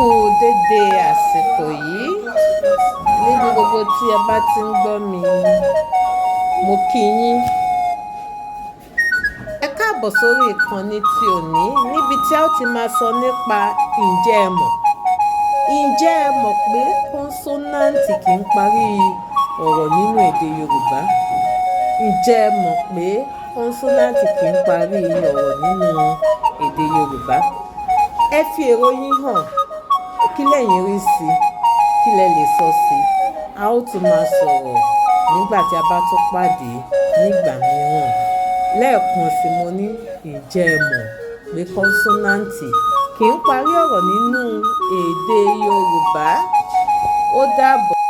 kú dédé àsìkò yìí níbi gbogbo tí ẹ bá ti ń gbọ́ mi. Mo kí yín. Ẹ káàbọ̀ sórí ìkànnì ti òní níbi tí a ó ti máa sọ nípa ǹjẹ́ ẹ mọ̀. Ǹjẹ́ ẹ mọ̀ pé kọ́nsọ́náǹtì kì í parí ọ̀rọ̀ nínú èdè Yorùbá? Ǹjẹ́ ẹ mọ̀ pé kọ́nsọ́náǹtì kì í parí ọ̀rọ̀ nínú èdè Yorùbá? Ẹ fi èrò yín hàn. Kí lẹ̀yin rí sí i? Kí lẹ lè sọ sí i? A ó tún máa sọ̀rọ̀ nígbà tí a bá tún pàdé nígbà mìíràn. Lẹ́ẹ̀kan sí mo ní ǹjẹ́ ẹ mọ̀ pé kọ́nsọ́náǹtì kì í parí ọ̀rọ̀ nínú èdè Yorùbá? Ó dàbọ̀.